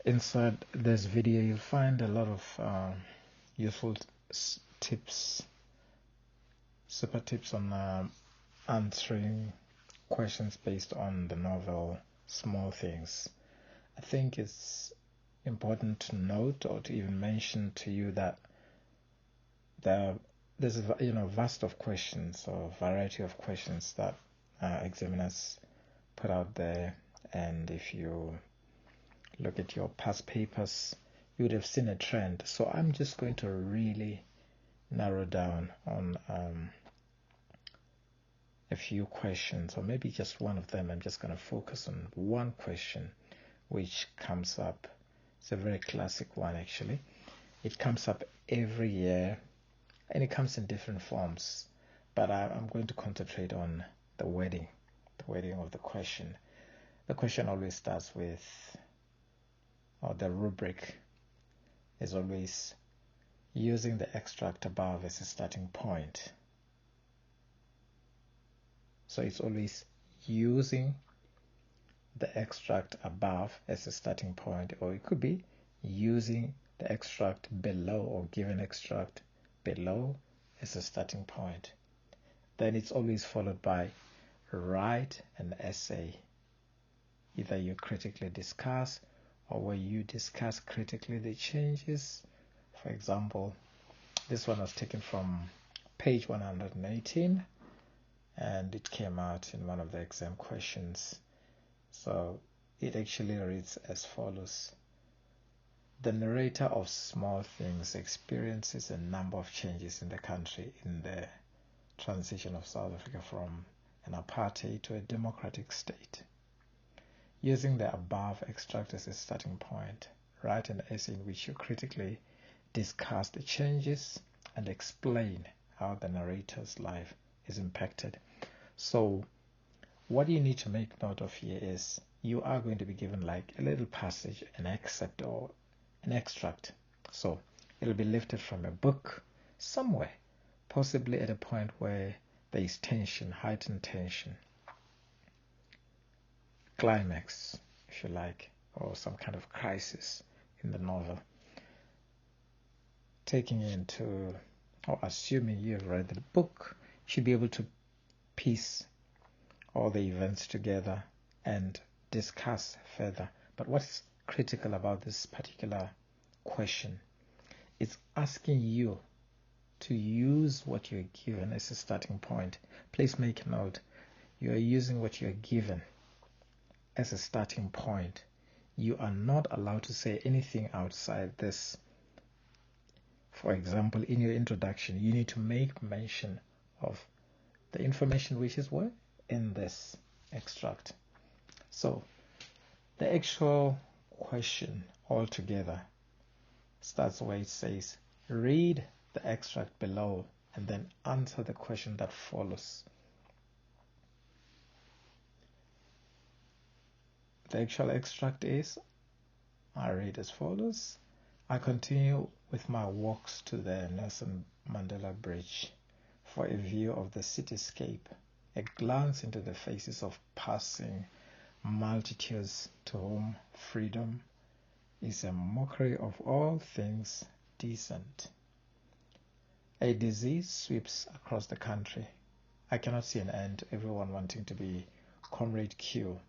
Inside this video, you'll find a lot of useful tips, super tips on answering questions based on the novel Small Things. I think it's important to note or to even mention to you that there's a vast of questions or variety of questions that examiners put out there, and if you look at your past papers, you would have seen a trend. So I'm just going to really narrow down on a few questions, or maybe just one of them. I'm just going to focus on one question which comes up. It's a very classic one, actually. It comes up every year, and it comes in different forms, but I'm going to concentrate on the wording of the question. The question always starts with, or the rubric is always using the extract above as a starting point. So it's always using the extract above as a starting point, or it could be using the extract below or given extract below as a starting point. Then it's always followed by write an essay. Either you critically discuss, or where you discuss critically the changes. For example, this one was taken from page 118, and it came out in one of the exam questions. So it actually reads as follows. The narrator of Small Things experiences a number of changes in the country in the transition of South Africa from an apartheid to a democratic state. Using the above extract as a starting point, write an essay in which you critically discuss the changes and explain how the narrator's life is impacted. So what you need to make note of here is you are going to be given like a little passage, an excerpt or an extract. So it'll be lifted from a book somewhere, possibly at a point where there is tension, heightened tension, climax, if you like, or some kind of crisis in the novel. Taking into, or assuming you've read the book, you should be able to piece all the events together and discuss further. But what's critical about this particular question? It's asking you to use what you're given as a starting point. Please make a note. You are using what you're given as a starting point. You are not allowed to say anything outside this. For example, in your introduction, you need to make mention of the information which is what? In this extract. So the actual question altogether starts where it says, read the extract below and then answer the question that follows. The actual extract is, I read as follows. I continue with my walks to the Nelson Mandela Bridge for a view of the cityscape, a glance into the faces of passing multitudes to whom freedom is a mockery of all things decent. A disease sweeps across the country. I cannot see an end, everyone wanting to be Comrade Q.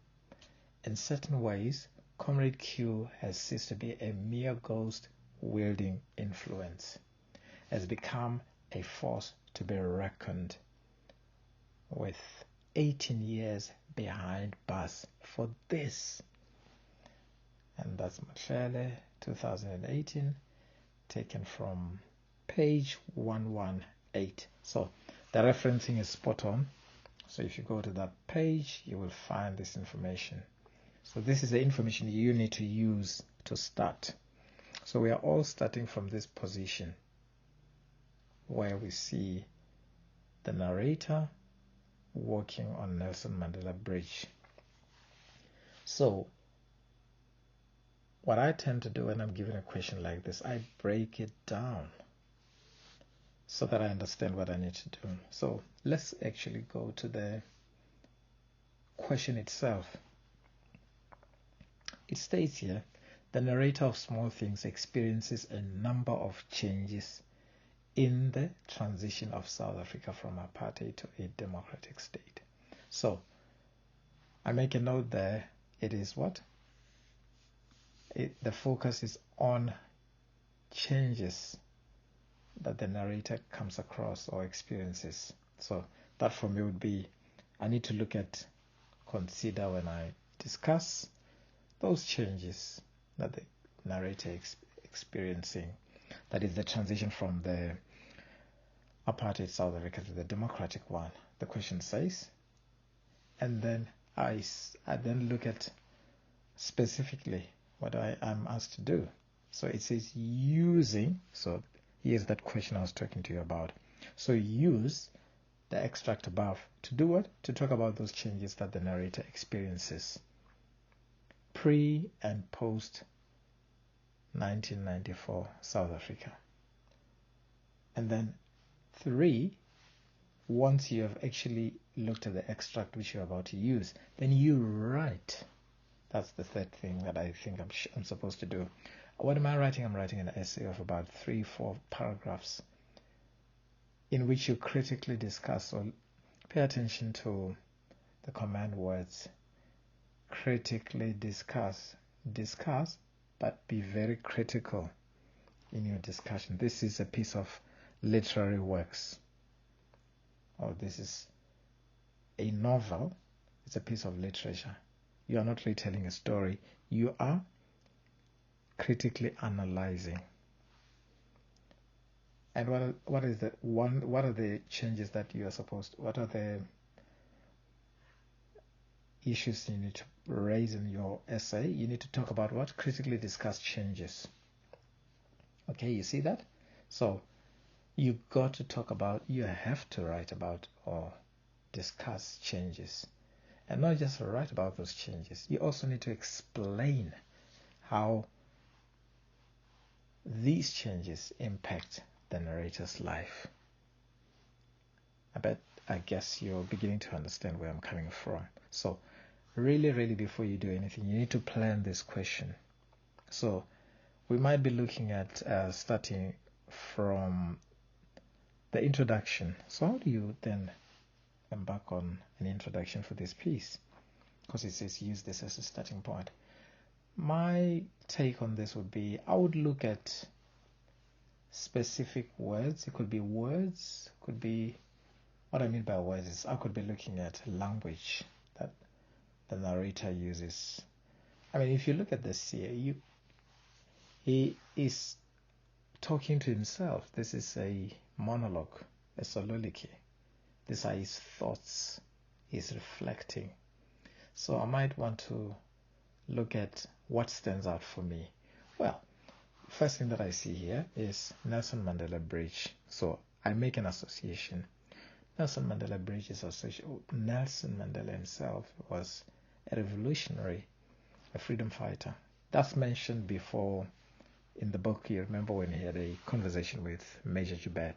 In certain ways, Comrade Q has ceased to be a mere ghost-wielding influence, has become a force to be reckoned with. 18 years behind bars for this. And that's Mohlele, 2018, taken from page 118. So the referencing is spot on. So if you go to that page, you will find this information. So this is the information you need to use to start. So we are all starting from this position where we see the narrator walking on Nelson Mandela Bridge. So what I tend to do when I'm given a question like this, I break it down so that I understand what I need to do. So let's actually go to the question itself. It states here, The narrator of Small Things experiences a number of changes in the transition of South Africa from apartheid to a democratic state. So, I make a note there. It is what? The focus is on changes that the narrator comes across or experiences. So that for me would be, I need to consider when I discuss those changes that the narrator experiencing. That is the transition from the apartheid South Africa to the democratic one. The question says, and then I then look at specifically what I am asked to do. So it says using, so here's that question I was talking to you about. So use the extract above to do what? To talk about those changes that the narrator experiences pre and post 1994 South Africa. And then 3, once you have actually looked at the extract which you're about to use, then you write. That's the third thing that I think I'm supposed to do. What am I writing? I'm writing an essay of about 3-4 paragraphs in which you critically discuss, or pay attention to the command words. Critically discuss, but be very critical in your discussion. This is a piece of literary works, or this is a novel. It's a piece of literature. You are not retelling a story. You are critically analyzing. And what are the changes that you are supposed to, what are the issues you need to raise in your essay? You need to talk about what? Critically discuss changes. Okay, you see that? So you have to write about or discuss changes. And not just write about those changes. You also need to explain how these changes impact the narrator's life. I guess you're beginning to understand where I'm coming from. So really before you do anything, you need to plan this question. So we might be looking at starting from the introduction. So how do you then embark on an introduction for this piece? Because it says use this as a starting point. My take on this would be, I would look at specific words. It could be words, could be, what I mean by words is I could be looking at language that the narrator uses. I mean, if you look at this here, he is talking to himself. This is a monologue, a soliloquy. These are his thoughts. He's reflecting. So I might want to look at what stands out for me. Well, first thing that I see here is Nelson Mandela Bridge. So I make an association. Nelson Mandela Bridge is associated. Nelson Mandela himself was a revolutionary, a freedom fighter. That's mentioned before in the book. You remember when he had a conversation with Major Joubert.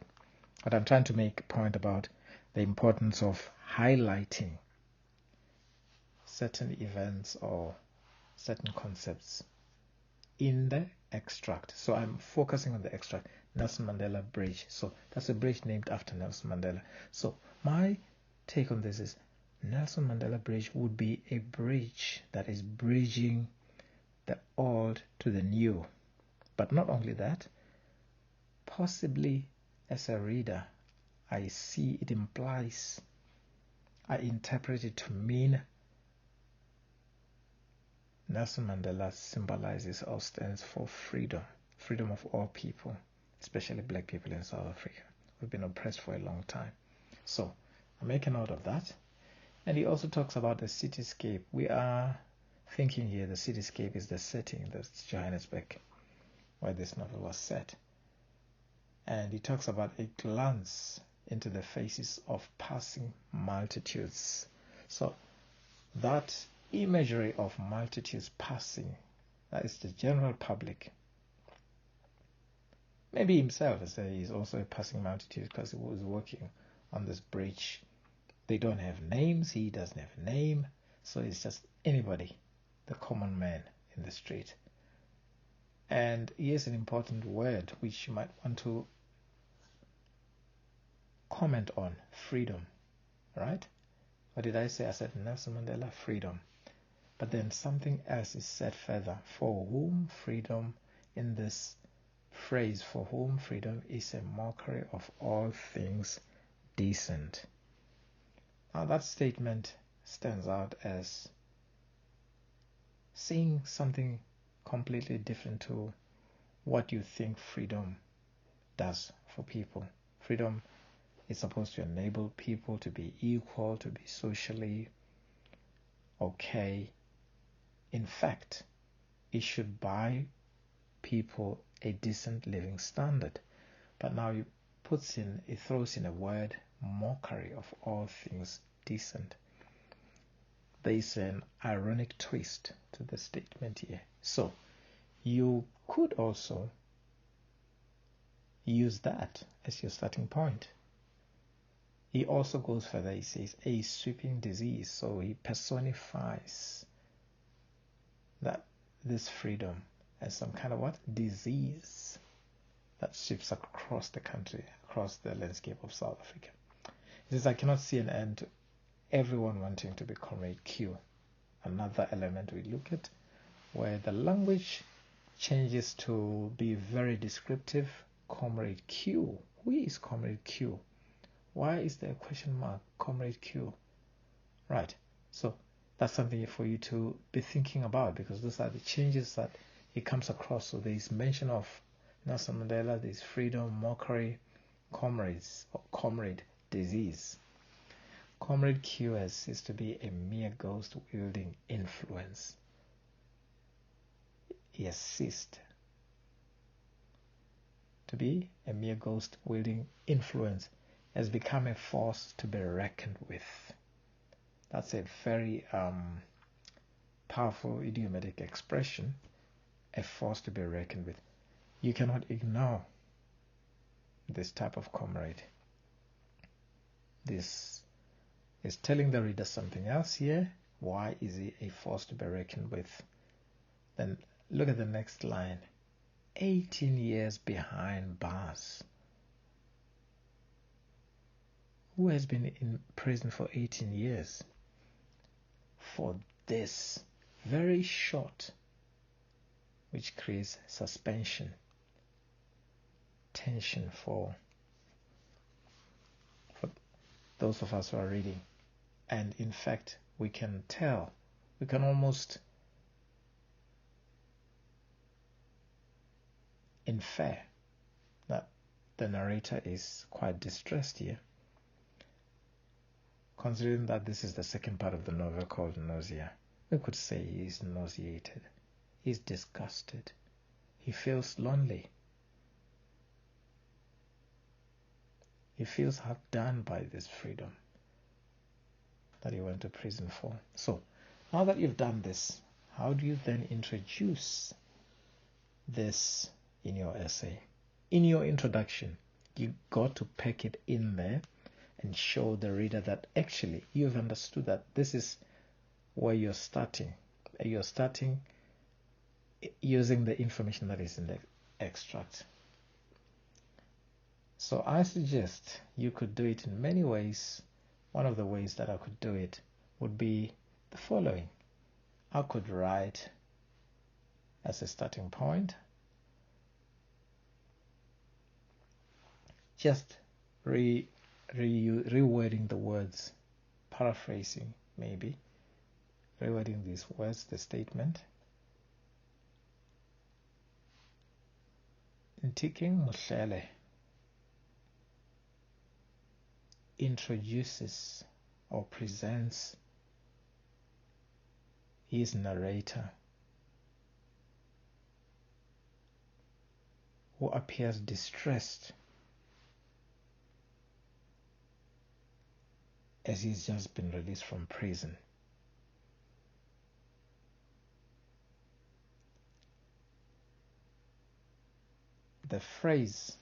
But I'm trying to make a point about the importance of highlighting certain events or certain concepts in the extract. So I'm focusing on the extract, Nelson Mandela Bridge. So that's a bridge named after Nelson Mandela. So my take on this is Nelson Mandela Bridge would be a bridge that is bridging the old to the new. But not only that, possibly as a reader, I see it implies, I interpret it to mean Nelson Mandela symbolizes or stands for freedom of all people, especially black people in South Africa. We've been oppressed for a long time. So I make a note of that. And he also talks about the cityscape. We are thinking here the cityscape is the setting, that's Johannesburg, where this novel was set. And he talks about a glance into the faces of passing multitudes. So that imagery of multitudes passing, that is the general public. Maybe himself is also a passing multitude because he was working on this bridge. They don't have names, he doesn't have a name, so it's just anybody, the common man in the street. And here's an important word which you might want to comment on: freedom, right? What did I say? I said Nelson Mandela, freedom. But then something else is said further: for whom freedom, in this phrase, for whom freedom is a mockery of all things decent. Now that statement stands out as saying something completely different to what you think freedom does for people. Freedom is supposed to enable people to be equal, to be socially okay. In fact, it should buy people a decent living standard. But now it throws in a word: mockery of all things decent. There is an ironic twist to the statement here. So you could also use that as your starting point. He also goes further. He says a sweeping disease. So he personifies this freedom as some kind of what? Disease that sweeps across the country, across the landscape of South Africa. He says, I cannot see an end to everyone wanting to be Comrade Q. Another element we look at, where the language changes to be very descriptive. Comrade Q. Who is Comrade Q? Why is there a question mark? Comrade Q. Right. So that's something for you to be thinking about, because those are the changes that it comes across. So there is mention of Nelson Mandela, there is freedom, mockery, comrades, or comrade, disease. Comrade Q is to be a mere ghost wielding influence. He assists to be a mere ghost wielding influence, has become a force to be reckoned with. That's a very powerful idiomatic expression, a force to be reckoned with. You cannot ignore this type of comrade. This is telling the reader something else here. Why is he a force to be reckoned with? Then look at the next line. 18 years behind bars. Who has been in prison for 18 years? For this very short, which creates suspension, tension for those of us who are reading. And in fact, we can tell, we can almost infer that the narrator is quite distressed here, considering that this is the second part of the novel called Nausea. We could say he is nauseated, he is disgusted, he feels lonely, he feels outdone by this freedom that he went to prison for. So now that you've done this, how do you then introduce this in your essay? In your introduction, you got to pack it in there and show the reader that actually you've understood that this is where you're starting. You're starting using the information that is in the extract. So I suggest you could do it in many ways. One of the ways that I could do it would be the following. I could write as a starting point, just rewording the words, paraphrasing maybe, rewording these words, the statement. Nthikeng Mohlele introduces or presents his narrator, who appears distressed as he's just been released from prison. The phrase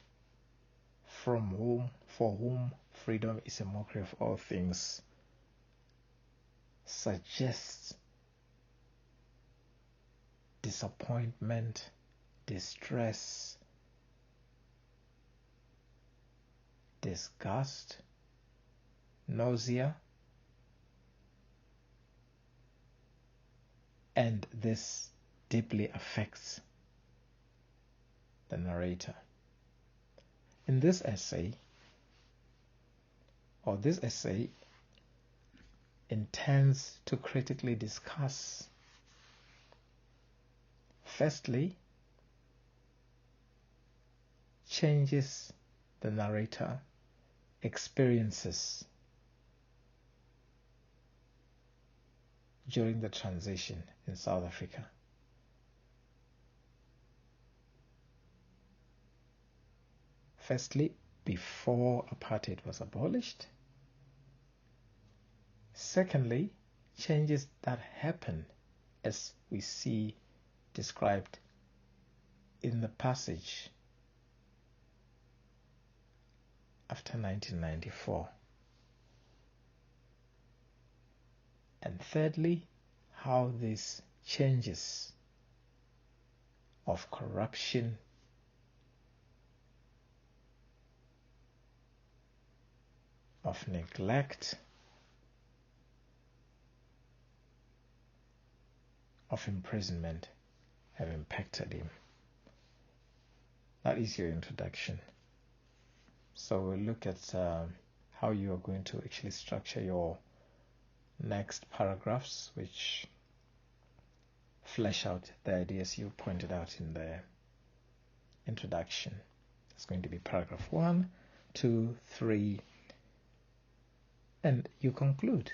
for whom freedom is a mockery of all things suggests disappointment, distress, disgust, nausea, and this deeply affects the narrator. In this essay, this essay intends to critically discuss, firstly, changes the narrator experiences during the transition in South Africa. Firstly, before apartheid was abolished. Secondly, changes that happen as we see described in the passage after 1994. And thirdly, how these changes of corruption, of neglect, of imprisonment have impacted him. That is your introduction. So we'll look at how you are going to actually structure your next paragraphs, which flesh out the ideas you pointed out in the introduction. It's going to be paragraph 1, 2, 3, and you conclude.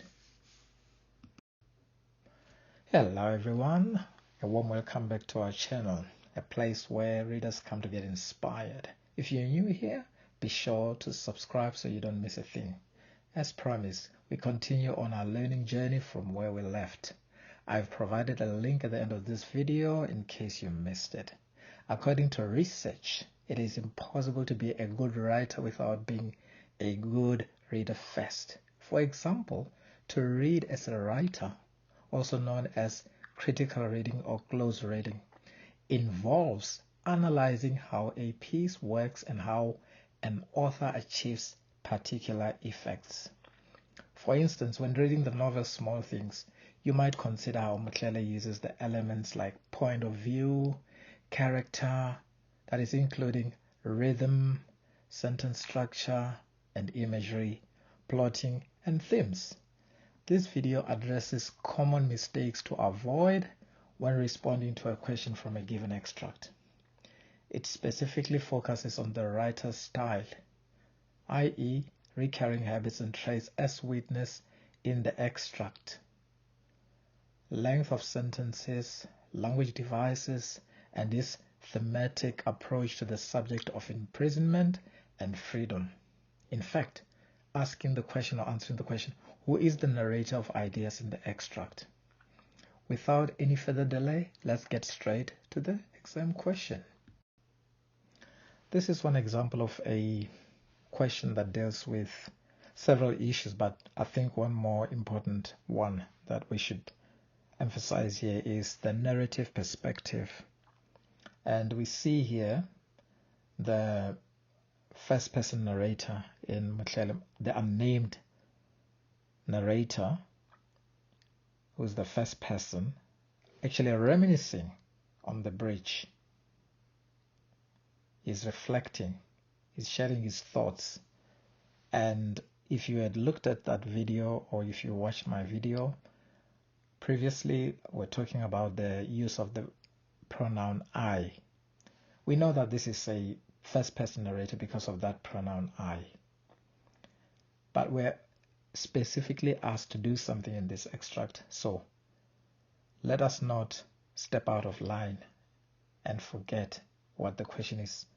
Hello everyone, a warm welcome back to our channel, a place where readers come to get inspired. If you're new here, be sure to subscribe so you don't miss a thing. As promised, we continue on our learning journey from where we left. I've provided a link at the end of this video in case you missed it. According to research, it is impossible to be a good writer without being a good reader first. For example, to read as a writer, also known as critical reading or close reading, involves analyzing how a piece works and how an author achieves particular effects. For instance, when reading the novel Small Things, you might consider how Mohlele uses the elements like point of view, character, that is including rhythm, sentence structure, and imagery, plotting, and themes. This video addresses common mistakes to avoid when responding to a question from a given extract. It specifically focuses on the writer's style, i.e., recurring habits and traits as witnessed in the extract, length of sentences, language devices, and this thematic approach to the subject of imprisonment and freedom. In fact, asking the question or answering the question, who is the narrator of ideas in the extract? Without any further delay, let's get straight to the exam question. This is one example of a question that deals with several issues, but I think one more important one that we should emphasize here is the narrative perspective. And we see here the first person narrator in Mohlele, the unnamed narrator, who's the first person, actually reminiscing on the bridge. He's reflecting, he's sharing his thoughts. And if you had looked at that video, or if you watched my video previously, we're talking about the use of the pronoun I. We know that this is a first person narrator because of that pronoun I. But we're specifically asked to do something in this extract, so let us not step out of line and forget what the question is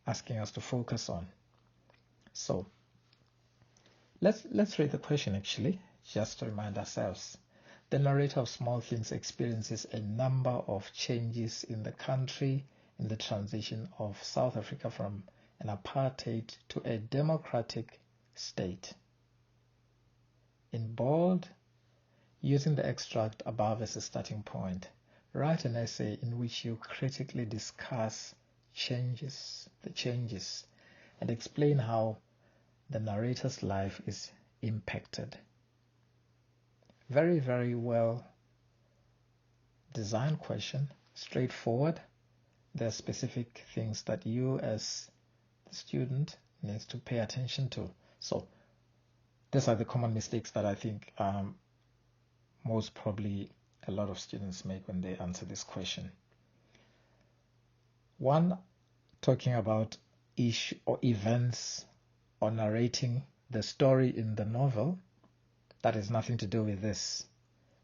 asking us to focus on. So let's read the question actually, just to remind ourselves. The narrator of Small Things experiences a number of changes in the country in the transition of South Africa from an apartheid to a democratic state. In bold, using the extract above as a starting point, write an essay in which you critically discuss the changes, and explain how the narrator's life is impacted. Very, very well designed question, straightforward. There are specific things that you as the student needs to pay attention to. So these are the common mistakes that I think most probably a lot of students make when they answer this question. One, talking about issue or events or narrating the story in the novel. That has nothing to do with this.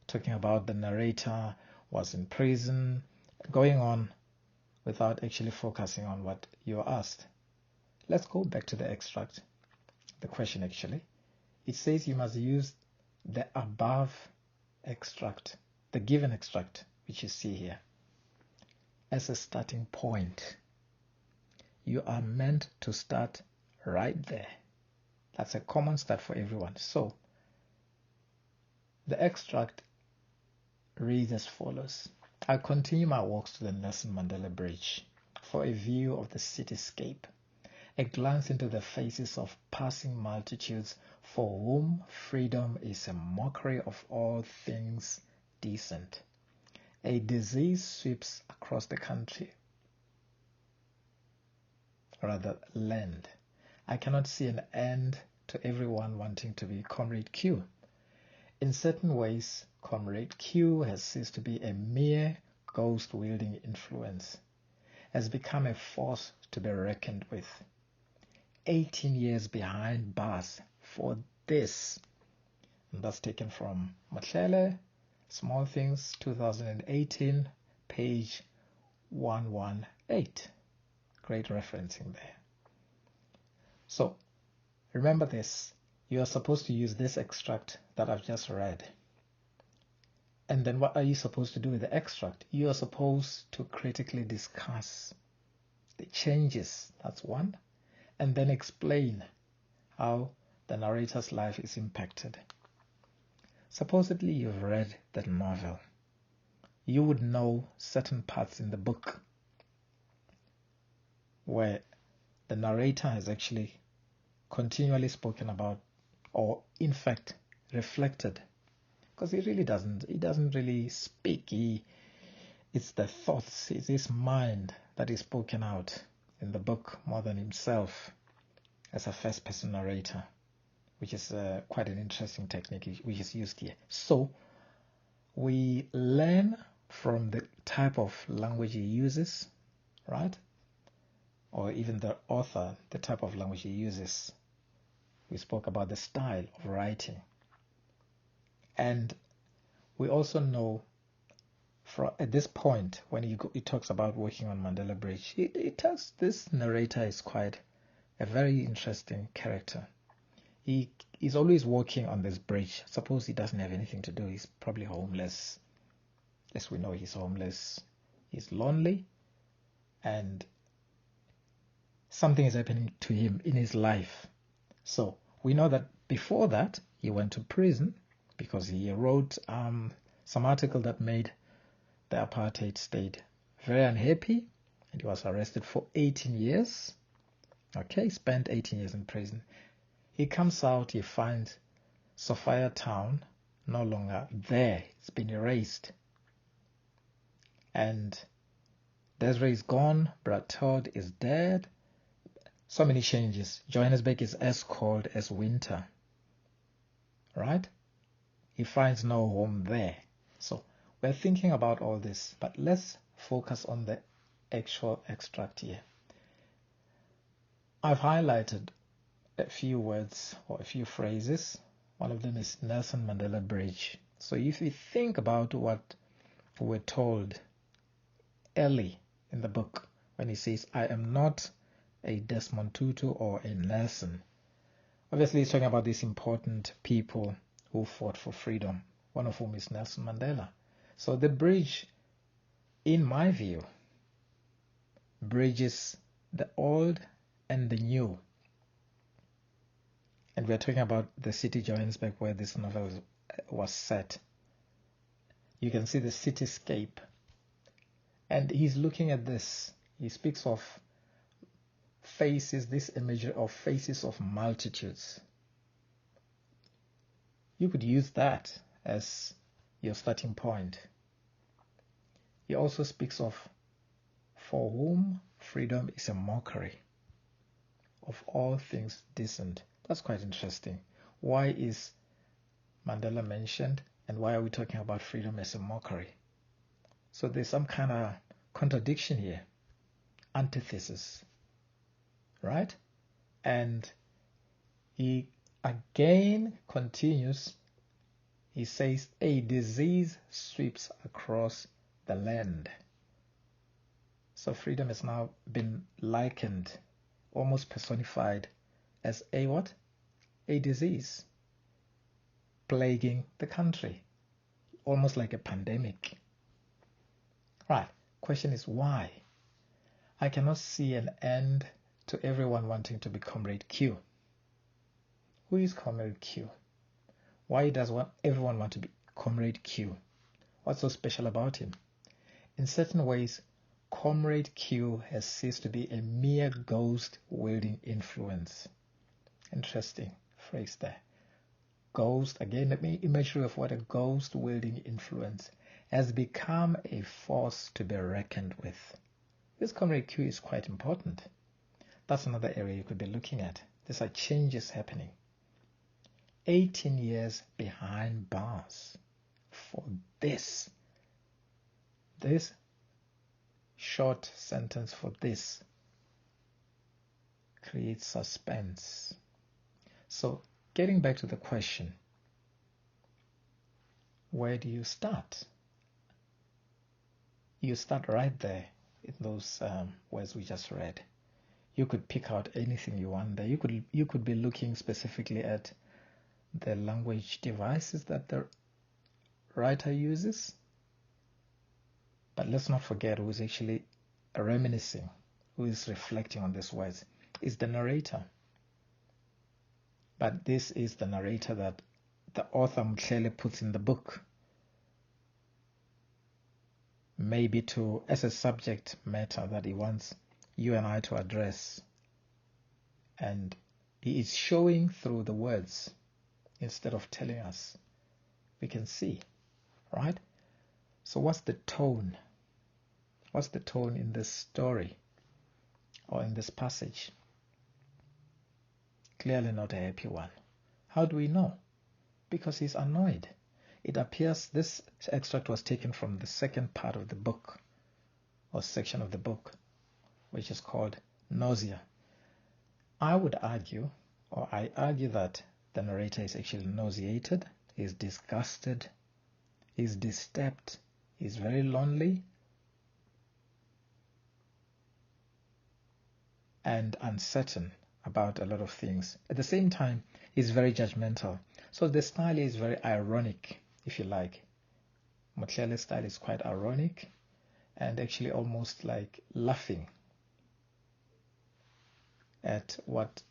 Talking about the narrator was in prison, going on without actually focusing on what you are asked. Let's go back to the extract, the question actually. It says you must use the above extract, the given extract, which you see here, as a starting point. You are meant to start right there. That's a common start for everyone. So the extract reads as follows. I continue my walks to the Nelson Mandela Bridge for a view of the cityscape, a glance into the faces of passing multitudes for whom freedom is a mockery of all things decent. A disease sweeps across the country, rather land. I cannot see an end to everyone wanting to be Comrade Q. In certain ways, Comrade Q has ceased to be a mere ghost-wielding influence, has become a force to be reckoned with. 18 years behind bars for this. And that's taken from Mohlele Small Things, 2018, page 118. Great referencing there. So, remember this. You are supposed to use this extract that I've just read. And then what are you supposed to do with the extract? You are supposed to critically discuss the changes. That's one. And then explain how the narrator's life is impacted. Supposedly you've read the novel. You would know certain parts in the book where the narrator has actually continually spoken about, or in fact reflected, because he doesn't really speak. It's the thoughts, it's his mind that is spoken out in the book more than himself as a first person narrator, which is quite an interesting technique which is used here. So we learn from the type of language he uses, right? Or even the author, the type of language he uses. We spoke about the style of writing. And we also know at this point, when he talks about working on Mandela Bridge, it tells this narrator is quite a very interesting character. He's always working on this bridge. Suppose he doesn't have anything to do. He's probably homeless. As we know, he's homeless. He's lonely. And something is happening to him in his life. So we know that before that, he went to prison because he wrote some article that made the apartheid state very unhappy, and he was arrested for 18 years. Okay, spent 18 years in prison. He comes out, he finds Sophia Town no longer there. It's been erased. And Desiree is gone, Brad Todd is dead. So many changes. Johannesburg is as cold as winter. Right? He finds no home there. So we're thinking about all this, but let's focus on the actual extract here. I've highlighted a few words or a few phrases. One of them is Nelson Mandela Bridge. So if you think about what we're told early in the book, when he says, I am not a Desmond Tutu or a Nelson. Obviously, he's talking about these important people who fought for freedom, one of whom is Nelson Mandela. So the bridge, in my view, bridges the old and the new. And we're talking about the city Johannesburg where this novel was set. You can see the cityscape And he's looking at this. He speaks of faces, this imagery of faces of multitudes. You could use that as your starting point. He also speaks of for whom freedom is a mockery, of all things decent. That's quite interesting. Why is Mandela mentioned, and why are we talking about freedom as a mockery? So there's some kind of contradiction here, antithesis, right? And he again continues. He says, a disease sweeps across the land. So freedom has now been likened, almost personified, as a what? A disease plaguing the country, almost like a pandemic. Right. Question is why? I cannot see an end to everyone wanting to be Comrade Q. Who is Comrade Q? Why does everyone want to be Comrade Q? What's so special about him? In certain ways, Comrade Q has ceased to be a mere ghost-wielding influence. Interesting phrase there. Ghost, again, let me imagery of what a ghost-wielding influence has become a force to be reckoned with. This Comrade Q is quite important. That's another area you could be looking at. These are changes happening. 18 years behind bars for this. This short sentence for this creates suspense. So getting back to the question, where do you start? You start right there in those words we just read. You could pick out anything you want there. You could be looking specifically at the language devices that the writer uses. But let's not forget who is actually reminiscing, who is reflecting on these words, is the narrator. But this is the narrator that the author Mohlele puts in the book, maybe as a subject matter that he wants you and I to address. And he is showing through the words instead of telling us. We can see, right? So what's the tone? What's the tone in this story or in this passage? Clearly not a happy one. How do we know? Because he's annoyed. It appears this extract was taken from the second part of the book, or section of the book, which is called Nausea. I would argue, or I argue, that the narrator is actually nauseated, is disgusted, is disturbed, is very lonely, and uncertain about a lot of things. At the same time, he's very judgmental. So the style is very ironic, if you like. Mohlele's style is quite ironic and actually almost like laughing at what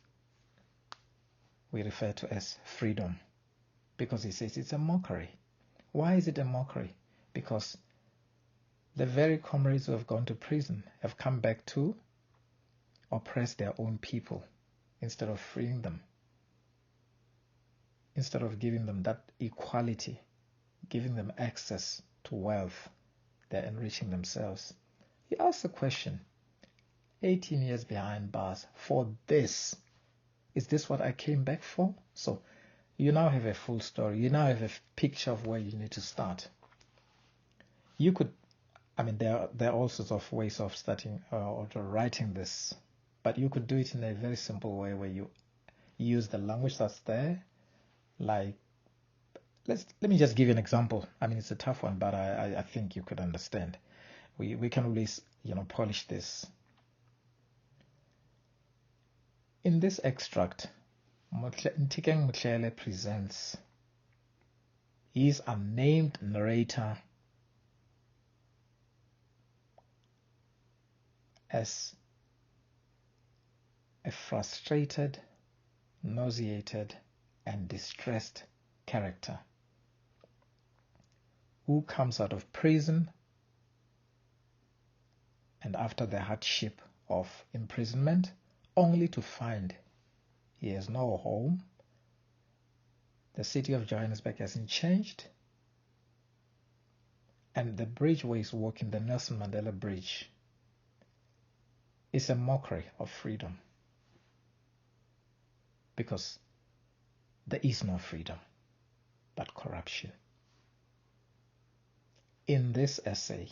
we refer to as freedom, because he says it's a mockery. Why is it a mockery? Because the very comrades who have gone to prison have come back to oppress their own people instead of freeing them, instead of giving them that equality, giving them access to wealth. They're enriching themselves. He asks the question, 18 years behind bars for this. Is this what I came back for? So you now have a full story. You now have a picture of where you need to start. You could, there are all sorts of ways of starting or writing this, but you could do it in a very simple way where you use the language that's there. Like, let me just give you an example. It's a tough one, but I think you could understand. We can always, polish this. In this extract, Nthikeng Mohlele presents his unnamed narrator as a frustrated, nauseated, and distressed character who comes out of prison and after the hardship of imprisonment, only to find he has no home. The city of Johannesburg hasn't changed, and the bridge where he's walking, the Nelson Mandela Bridge, is a mockery of freedom, because there is no freedom but corruption. In this essay,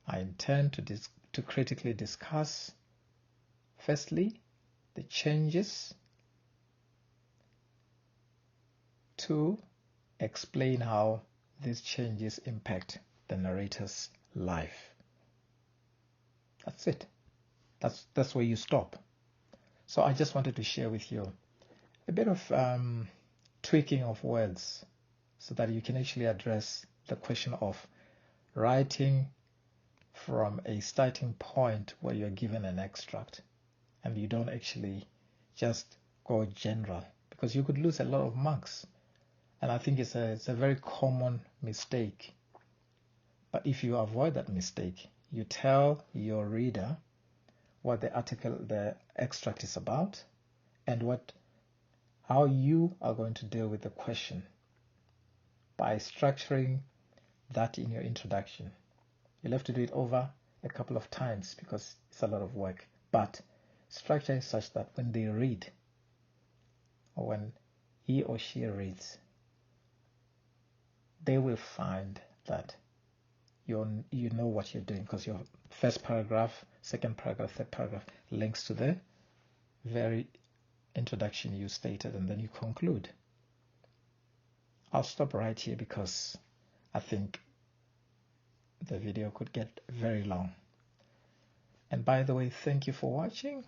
I intend to critically discuss, firstly, the changes, to explain how these changes impact the narrator's life. That's it. That's where you stop. So I just wanted to share with you a bit of tweaking of words so that you can actually address the question of writing from a starting point where you're given an extract and you don't actually just go general, because you could lose a lot of marks. And I think it's a very common mistake. But if you avoid that mistake, you tell your reader what the extract is about, and how you are going to deal with the question by structuring that in your introduction. You'll have to do it over a couple of times because it's a lot of work. But structure is such that when they read, or when he or she reads, they will find that you know what you're doing, because your first paragraph, second paragraph, third paragraph links to the very introduction you stated, and then you conclude. I'll stop right here because I think the video could get very long. And by the way, thank you for watching.